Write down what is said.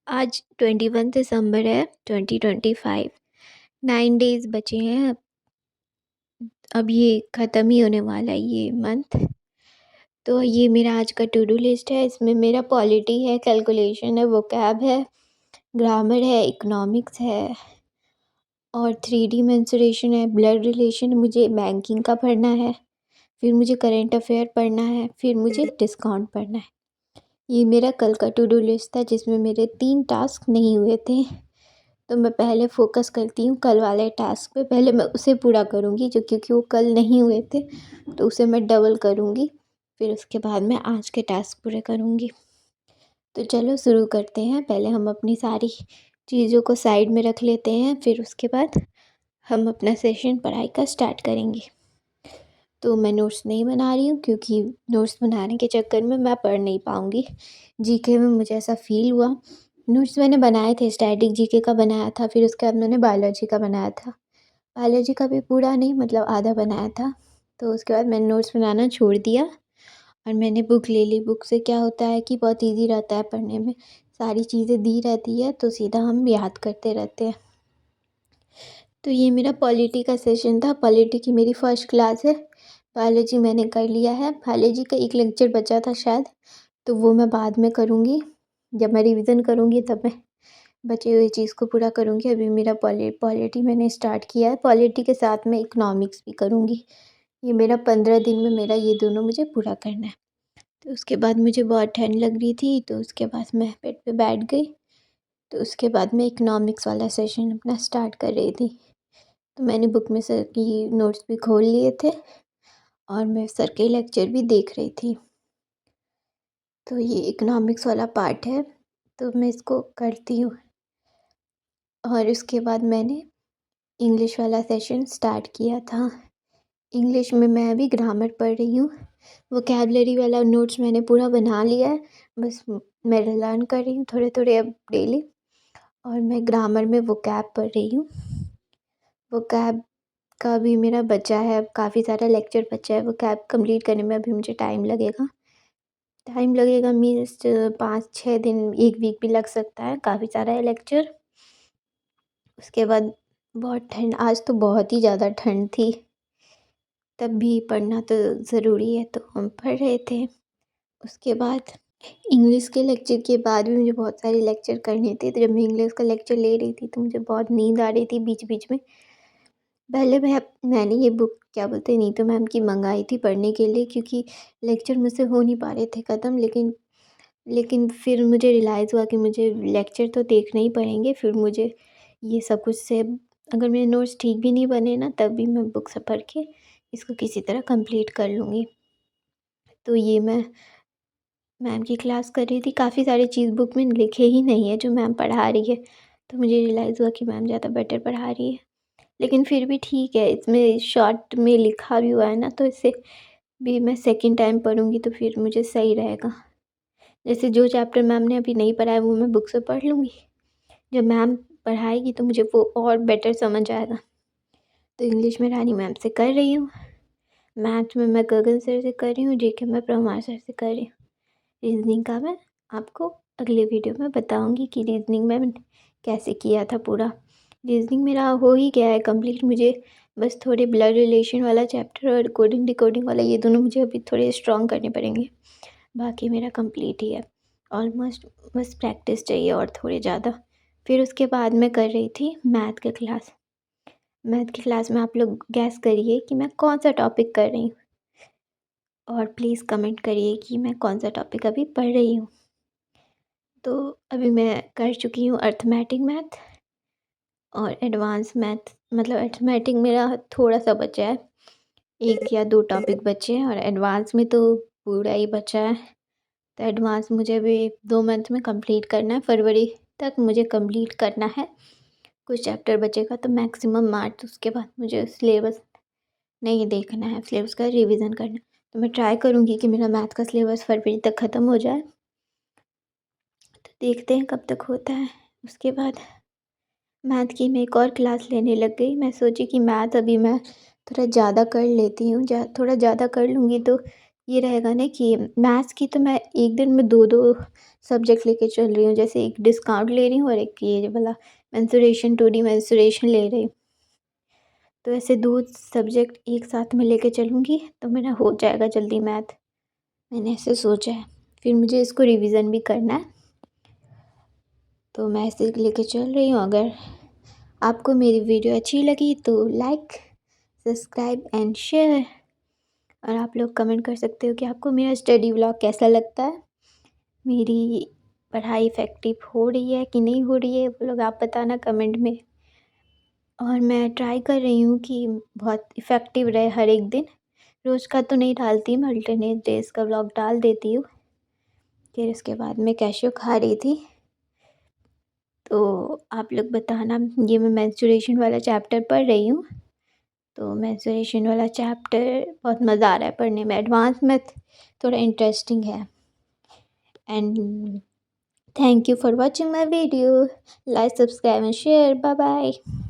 आज 21 दिसंबर है 2025। 9 डेज़ बचे हैं। अब ये ख़त्म ही होने वाला है ये मंथ। तो ये मेरा आज का टू डू लिस्ट है। इसमें मेरा पॉलिटी है, कैलकुलेशन है, वोकैब है, ग्रामर है, इकोनॉमिक्स है और 3D मेंसुरेशन है, ब्लड रिलेशन, मुझे बैंकिंग का पढ़ना है, फिर मुझे करंट अफेयर पढ़ना है, फिर मुझे डिस्काउंट पढ़ना है। ये मेरा कल का टू डू लिस्ट था जिसमें मेरे 3 टास्क नहीं हुए थे। तो मैं पहले फ़ोकस करती हूँ कल वाले टास्क पे। पहले मैं उसे पूरा करूँगी क्योंकि वो कल नहीं हुए थे, तो उसे मैं डबल करूँगी। फिर उसके बाद मैं आज के टास्क पूरे करूँगी। तो चलो शुरू करते हैं। पहले हम अपनी सारी चीज़ों को साइड में रख लेते हैं, फिर उसके बाद हम अपना सेशन पढ़ाई का स्टार्ट करेंगे। तो मैं नोट्स नहीं बना रही हूँ क्योंकि नोट्स बनाने के चक्कर में मैं पढ़ नहीं पाऊँगी। जीके में मुझे ऐसा फ़ील हुआ। नोट्स मैंने बनाए थे, स्टैटिक जीके का बनाया था, फिर उसके बाद मैंने बायोलॉजी का बनाया था। बायोलॉजी का भी पूरा नहीं, मतलब आधा बनाया था। तो उसके बाद मैंने नोट्स बनाना छोड़ दिया और मैंने बुक ले ली। बुक से क्या होता है कि बहुत ईज़ी रहता है पढ़ने में, सारी चीज़ें दी रहती है तो सीधा हम याद करते रहते हैं। तो ये मेरा पॉलिटी का सेशन था। पॉलिटी की मेरी फर्स्ट क्लास है। बायोलॉजी मैंने कर लिया है। बायोलॉजी का एक लेक्चर बचा था शायद, तो वो मैं बाद में करूँगी। जब मैं रिवीजन करूँगी तब मैं बचे हुए चीज़ को पूरा करूँगी। अभी मेरा पॉलिटी मैंने स्टार्ट किया है। पॉलिटी के साथ मैं इकोनॉमिक्स भी करूँगी। ये मेरा 15 दिन में मेरा ये दोनों मुझे पूरा करना है। तो उसके बाद मुझे बहुत ठंड लग रही थी, तो उसके बाद मैं बेड पे बैठ गई। तो उसके बाद मैं इकोनॉमिक्स वाला सेशन अपना स्टार्ट कर रही थी। तो मैंने बुक में सर की नोट्स भी खोल लिए थे और मैं सर के लेक्चर भी देख रही थी। तो ये इकोनॉमिक्स वाला पार्ट है, तो मैं इसको करती हूँ। और उसके बाद मैंने इंग्लिश वाला सेशन स्टार्ट किया था। इंग्लिश में मैं अभी ग्रामर पढ़ रही हूँ। वोकैबुलरी वाला नोट्स मैंने पूरा बना लिया है, बस मैं लर्न कर रही हूँ थोड़े थोड़े अब डेली। और मैं ग्रामर में वोकैब पढ़ रही हूँ। वोकैब का भी मेरा बचा है, अब काफ़ी सारा लेक्चर बचा है। वोकैब कंप्लीट करने में अभी मुझे टाइम लगेगा मीन्स 5-6 दिन, 1 वीक भी लग सकता है, काफ़ी सारा है लेक्चर। उसके बाद बहुत ठंड, आज तो बहुत ही ज़्यादा ठंड थी, तब भी पढ़ना तो ज़रूरी है तो हम पढ़ रहे थे। उसके बाद इंग्लिश के लेक्चर के बाद भी मुझे बहुत सारे लेक्चर करने थे, तो जब मैं इंग्लिश का लेक्चर ले रही थी तो मुझे बहुत नींद आ रही थी बीच बीच में। पहले मैंने ये बुक क्या बोलते हैं नीतू मैम की मंगाई थी पढ़ने के लिए, क्योंकि लेक्चर मुझसे हो नहीं पा रहे थे ख़त्म। लेकिन फिर मुझे रियलाइज़ हुआ कि मुझे लेक्चर तो देखने ही पड़ेंगे। फिर मुझे ये सब कुछ से अगर मेरे नोट्स ठीक भी नहीं बने ना, तब भी मैं बुक से पढ़ के इसको किसी तरह कंप्लीट कर लूँगी। तो ये मैं मैम की क्लास कर रही थी। काफ़ी सारी चीज़ बुक में लिखे ही नहीं है जो मैम पढ़ा रही है, तो मुझे रियलाइज़ हुआ कि मैम ज़्यादा बेटर पढ़ा रही है। लेकिन फिर भी ठीक है, इसमें शॉर्ट में लिखा भी हुआ है ना, तो इससे भी मैं सेकंड टाइम पढ़ूँगी तो फिर मुझे सही रहेगा। जैसे जो चैप्टर मैम ने अभी नहीं पढ़ाया वो मैं बुक से पढ़ लूँगी, जब मैम पढ़ाएगी तो मुझे वो और बेटर समझ आएगा। तो इंग्लिश में रानी मैम से कर रही हूँ, मैथ में मैं गगन सर से कर रही हूँ, जीके में परमार सर से कर रही हूँ। रीज़निंग का मैं आपको अगले वीडियो में बताऊँगी कि रीज़निंग में मैंने कैसे किया था पूरा। रीज़निंग मेरा हो ही गया है कंप्लीट। मुझे बस थोड़े ब्लड रिलेशन वाला चैप्टर और कोडिंग डिकोडिंग वाला, ये दोनों मुझे अभी थोड़े स्ट्रॉन्ग करने पड़ेंगे। बाकी मेरा कंप्लीट ही है ऑलमोस्ट। बस प्रैक्टिस चाहिए और थोड़ी ज़्यादा। फिर उसके बाद मैं कर रही थी मैथ की क्लास। मैथ की क्लास में आप लोग गैस करिए कि मैं कौन सा टॉपिक कर रही हूँ, और प्लीज़ कमेंट करिए कि मैं कौन सा टॉपिक अभी पढ़ रही हूँ। तो अभी मैं कर चुकी हूँ अर्थमेटिक मैथ और एडवांस मैथ। मतलब अर्थमेटिक मेरा थोड़ा सा बचा है, 1 या 2 टॉपिक बचे हैं, और एडवांस में तो पूरा ही बचा है। तो एडवांस मुझे अभी 2 मंथ में कंप्लीट करना है, फरवरी तक मुझे कंप्लीट करना है। कुछ चैप्टर बचेगा तो मैक्सिमम मार्च, उसके बाद मुझे सिलेबस नहीं देखना है, सिलेबस का रिवीजन करना है। तो मैं ट्राई करूँगी कि मेरा मैथ का सिलेबस फरवरी तक ख़त्म हो जाए। तो देखते हैं कब तक होता है। उसके बाद मैथ की मैं एक और क्लास लेने लग गई। मैं सोची कि मैथ अभी मैं थोड़ा ज़्यादा कर लेती हूँ, थोड़ा ज़्यादा कर लूँगी तो ये रहेगा ना कि मैथ्स की तो मैं एक दिन में 2-2 सब्जेक्ट लेके चल रही हूँ। जैसे एक डिस्काउंट ले रही हूँ और एक ये वाला मेंसुरेशन 2D मेंसुरेशन ले रही हूँ। तो ऐसे 2 सब्जेक्ट एक साथ में लेके चलूँगी तो मेरा हो जाएगा जल्दी मैथ। मैंने ऐसे सोचा है। फिर मुझे इसको रिवीज़न भी करना है। तो मैं ऐसे लेके चल रही हूँ। अगर आपको मेरी वीडियो अच्छी लगी तो लाइक, सब्सक्राइब एंड शेयर। और आप लोग कमेंट कर सकते हो कि आपको मेरा स्टडी व्लॉग कैसा लगता है। मेरी पढ़ाई इफ़ेक्टिव हो रही है कि नहीं हो रही है, वो लोग आप बताना कमेंट में। और मैं ट्राई कर रही हूँ कि बहुत इफ़ेक्टिव रहे हर एक दिन। रोज़ का तो नहीं डालती मैं, अल्टरनेट डेज़ का व्लॉग डाल देती हूँ। फिर उसके बाद मैं कैश्यू खा रही थी। तो आप लोग बताना, ये मैं मेंस्ट्रुएशन वाला चैप्टर पढ़ रही हूँ। तो मेंस्ट्रुएशन वाला चैप्टर बहुत मज़ा आ रहा है पढ़ने में। एडवांस मैथ थोड़ा इंटरेस्टिंग है। And thank you for watching my video. Like, subscribe and share. Bye bye.